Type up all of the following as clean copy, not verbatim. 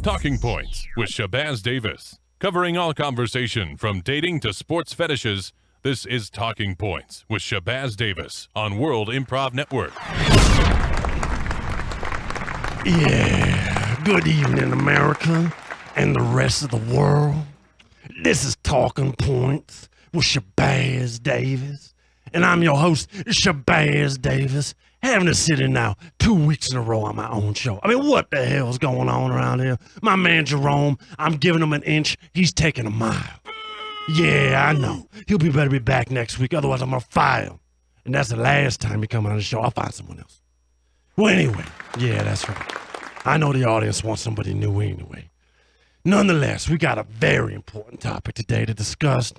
Talking Points with Shabazz Davis. Covering all conversation from dating to sports fetishes, this is Talking Points with Shabazz Davis on World Improv Network. Yeah, good evening, America and the rest of the world. This is Talking Points with Shabazz Davis. And I'm your host, Shabazz Davis, having to sit in now 2 weeks in a row on my own show. I mean, what the hell's going on around here? My man Jerome, I'm giving him an inch, he's taking a mile. Yeah, I know. He'll better be back next week, otherwise I'm going to fire him. And that's the last time he comes on the show. I'll find someone else. Well, anyway, yeah, that's right. I know the audience wants somebody new anyway. Nonetheless, we got a very important topic today to discuss,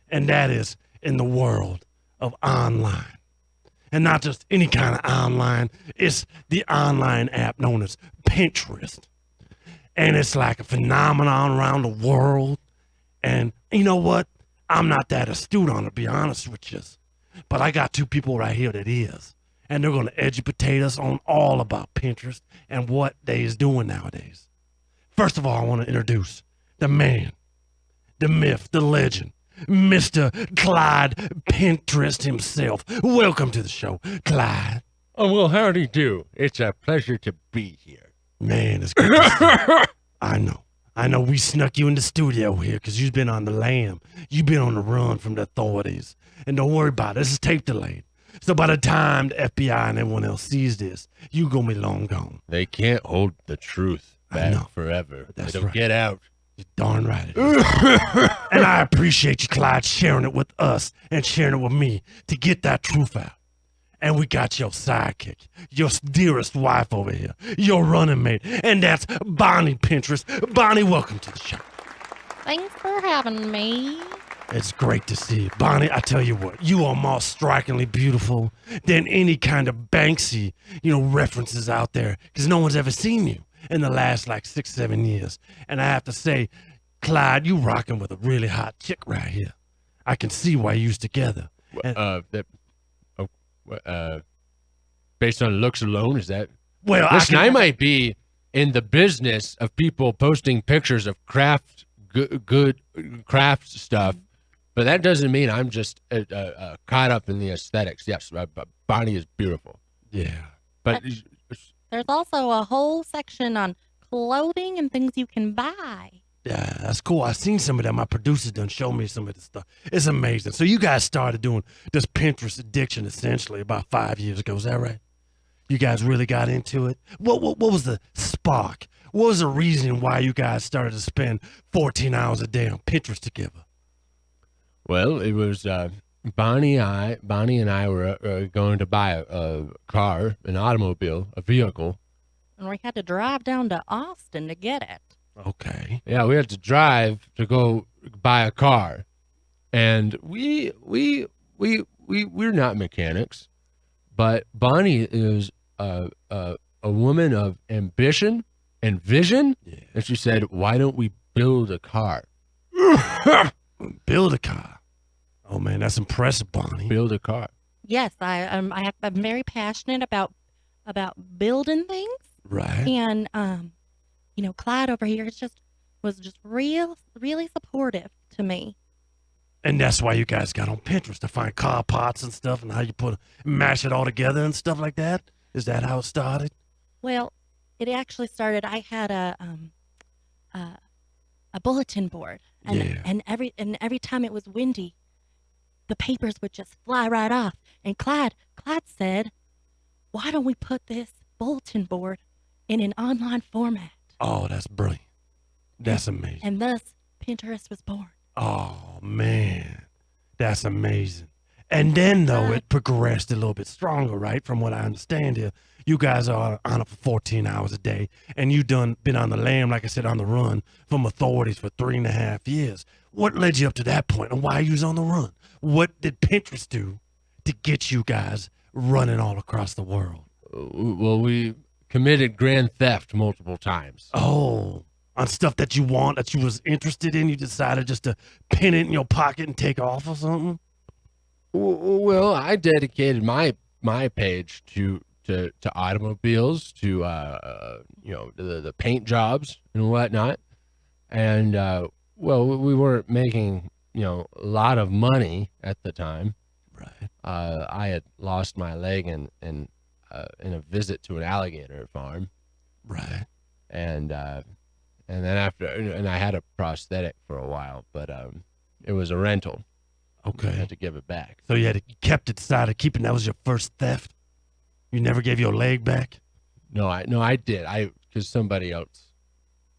and that is in the world of online. And not just any kind of online, it's the online app known as Pinterest. And it's like a phenomenon around the world. And you know what? I'm not that astute on it, to be honest with you. But I got two people right here that is. And they're going to educate us on all about Pinterest and what they is doing nowadays. First of all, I want to introduce the man, the myth, the legend, Mr. Clyde Pinterest himself. Welcome to the show, Clyde. Oh, well, howdy do. It's a pleasure to be here. Man, it's good to see you. I know we snuck you in the studio here because you've been on the lam. You've been on the run from the authorities. And don't worry about it. This is tape delayed. So by the time the FBI and everyone else sees this, you going to be long gone. They can't hold the truth back forever. That's It'll right. Get out. You're darn right it is. And I appreciate you, Clyde, sharing it with us and sharing it with me to get that truth out. And we got your sidekick, your dearest wife over here, your running mate, and that's Bonnie Pinterest. Bonnie, welcome to the show. Thanks for having me. It's great to see you. Bonnie, I tell you what, you are more strikingly beautiful than any kind of Banksy, references out there, because no one's ever seen you in the last 6-7 years. And I have to say, Clyde, you rocking with a really hot chick right here. I can see why you used together. Based on looks alone, is that? Well, Listen, I might be in the business of people posting pictures of good craft stuff, but that doesn't mean I'm just caught up in the aesthetics. Yes, Bonnie is beautiful. Yeah. But There's also a whole section on clothing and things you can buy. Yeah, that's cool. I've seen some of that. My producer done showed me some of this stuff. It's amazing. So you guys started doing this Pinterest addiction essentially about 5 years ago. Is that right? You guys really got into it? What was the spark? What was the reason why you guys started to spend 14 hours a day on Pinterest together? Well, it was Bonnie and I were going to buy a car, an automobile, a vehicle. And we had to drive down to Austin to get it. Okay. Yeah, we had to drive to go buy a car, and we're not mechanics, but Bonnie is a woman of ambition and vision, and she said, "Why don't we build a car?" Build a car. Oh man, that's impressive, Bonnie. Build a car. Yes, I'm very passionate about building things. Right. And Clyde over here was just really supportive to me. And that's why you guys got on Pinterest to find car parts and stuff, and how you mash it all together and stuff like that. Is that how it started? Well, it actually started. I had a bulletin board, and every time it was windy, the papers would just fly right off. And Clyde said, "Why don't we put this bulletin board in an online format?" Oh, that's brilliant. That's amazing. And thus, Pinterest was born. Oh, man. That's amazing. And then, though, it progressed a little bit stronger, right? From what I understand here, you guys are on it for 14 hours a day, and you've been on the lam, like I said, on the run from authorities for 3.5 years. What led you up to that point, and why you was on the run? What did Pinterest do to get you guys running all across the world? Well, we committed grand theft multiple times. Oh, on stuff that you want, that you was interested in, you decided just to pin it in your pocket and take off or something? Well, I dedicated my page to to automobiles, to the paint jobs and whatnot. And well, we weren't making a lot of money at the time. Right. I had lost my leg in a visit to an alligator farm. Right. And then I had a prosthetic for a while, but it was a rental. I Okay. had to give it back. So you kept it side of keeping. That was your first theft. You never gave your leg back. No, I did. Because somebody else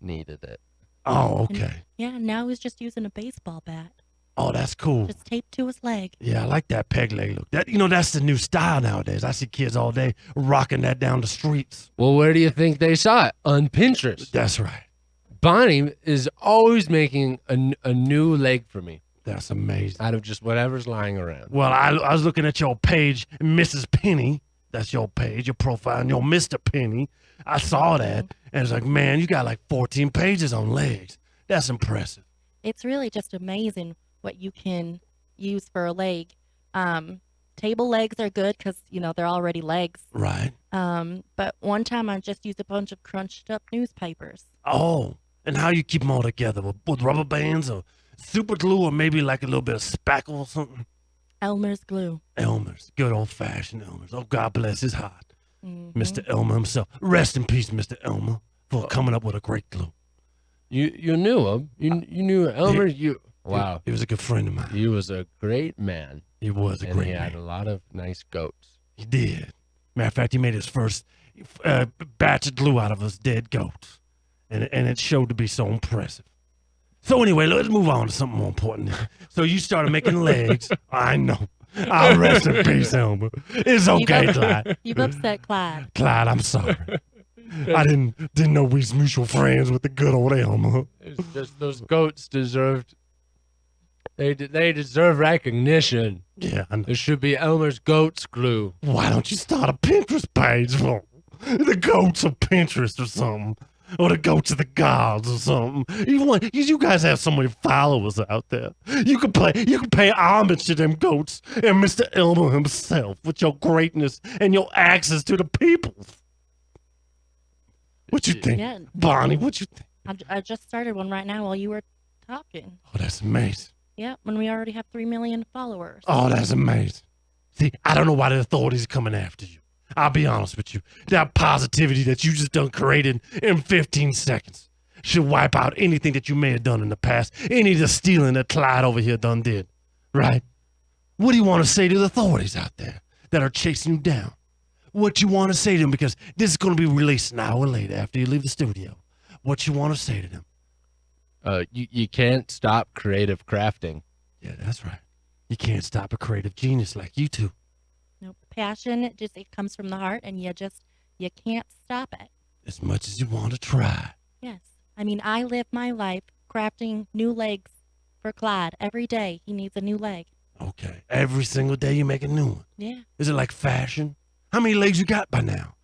needed it. Oh, okay. Yeah, now he's just using a baseball bat, Oh, that's cool. just taped to his leg. Yeah, I like that peg leg look. That's the new style nowadays. I see kids all day rocking that down the streets. Well, where do you think they saw it? On Pinterest. That's right. Bonnie is always making a new leg for me That's amazing. out of just whatever's lying around. Well, I was looking at your page, Mrs. Penny. That's your page, your profile, and your Mr. Penny. I saw that, and it's like, man, you got like 14 pages on legs. That's impressive. It's really just amazing what you can use for a leg. Table legs are good because they're already legs. Right. But one time I just used a bunch of crunched up newspapers. Oh, and how you keep them all together? With rubber bands or super glue or maybe like a little bit of spackle or something? Elmer's glue. Elmer's. Good old-fashioned Elmer's. Oh, God bless his heart. Mhm. Mr. Elmer himself. Rest in peace, Mr. Elmer, for coming up with a great glue. You knew him. You knew Elmer. Wow. He was a good friend of mine. He was a great man. He was a And great he had man. a lot of nice goats. He did. Matter of fact, he made his first batch of glue out of his dead goats. And it showed to be so impressive. So anyway, let's move on to something more important. So you started making legs. I know. I'll rest in peace, Elmer. It's okay, Clyde. You've upset Clyde. Clyde, I'm sorry. I didn't know we was mutual friends with the good old Elmer. It's just those goats deserved. They deserve recognition. Yeah, I know. There should be Elmer's Goats glue. Why don't you start a Pinterest page for 'em? The goats of Pinterest or something? Or the goats of the gods or something? You guys have so many followers out there. You can pay homage to them goats and Mr. Elmer himself with your greatness and your access to the people. What you think, Yeah. Bonnie? What you think? I just started one right now while you were talking. Oh, that's amazing. Yeah, when we already have 3 million followers. Oh, that's amazing. See, I don't know why the authorities are coming after you. I'll be honest with you. That positivity that you just done created in 15 seconds should wipe out anything that you may have done in the past. Any of the stealing that Clyde over here done did. Right? What do you want to say to the authorities out there that are chasing you down? What you want to say to them, because this is going to be released an hour later after you leave the studio. What you want to say to them? You can't stop creative crafting. Yeah, that's right. You can't stop a creative genius like you two. Nope. Passion, it comes from the heart, and you can't stop it. As much as you want to try. Yes. I mean, I live my life crafting new legs for Clyde. Every day he needs a new leg. Okay. Every single day you make a new one. Yeah. Is it like fashion? How many legs you got by now?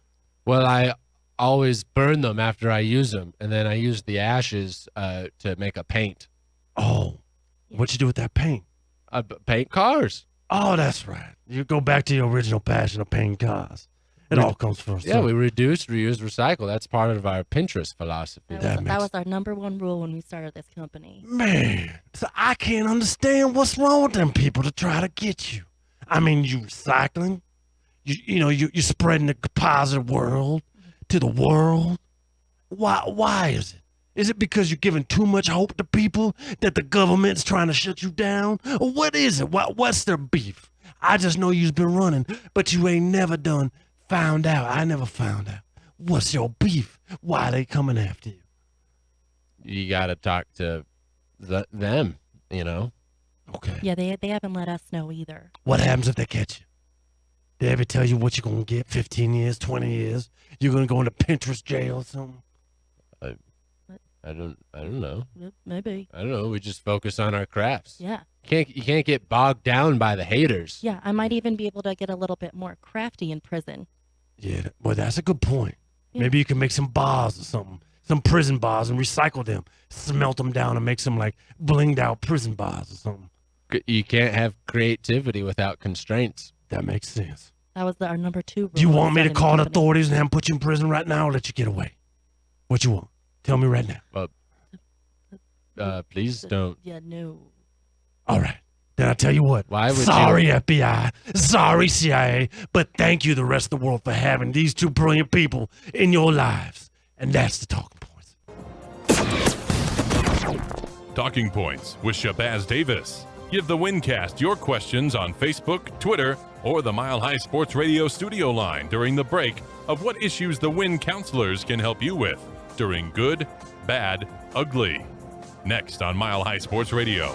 Well, I always burn them after I use them, and then I use the ashes to make a paint. Oh, what you do with that paint? I paint cars. Oh, that's right. You go back to your original passion of painting cars. It all comes first. Yeah, we reduce, reuse, recycle. That's part of our Pinterest philosophy. That That was our #1 rule when we started this company. Man, so I can't understand what's wrong with them people to try to get you. I mean, you recycling, you're spreading the positive world to the world. Why is it? Is it because you're giving too much hope to people that the government's trying to shut you down? Or what is it? What's their beef? I just know you've been running, but you ain't never found out. I never found out. What's your beef? Why are they coming after you? You got to talk to them, Okay. Yeah, they haven't let us know either. What happens if they catch you? They ever tell you what you're going to get? 15 years, 20 years? You're going to go into Pinterest jail or something? I don't know. Maybe. I don't know. We just focus on our crafts. Yeah. You can't get bogged down by the haters. Yeah, I might even be able to get a little bit more crafty in prison. Yeah, well, that's a good point. Yeah. Maybe you can make some bars or something, some prison bars, and recycle them, smelt them down, and make some like blinged out prison bars or something. You can't have creativity without constraints. That makes sense. That was our number 2 rule. Do you want me to starting the call the company. authorities and have them put you in prison right now or let you get away? What you want? Tell me right now. Please don't. Yeah, no. All right. Then I tell you what. Why would Sorry, FBI. Sorry, CIA. But thank you, the rest of the world, for having these 2 brilliant people in your lives. And that's the Talking Points. Talking Points with Shabazz Davis. Give the Wincast your questions on Facebook, Twitter, or the Mile High Sports Radio studio line during the break of what issues the Win counselors can help you with during good, bad, ugly. Next on Mile High Sports Radio.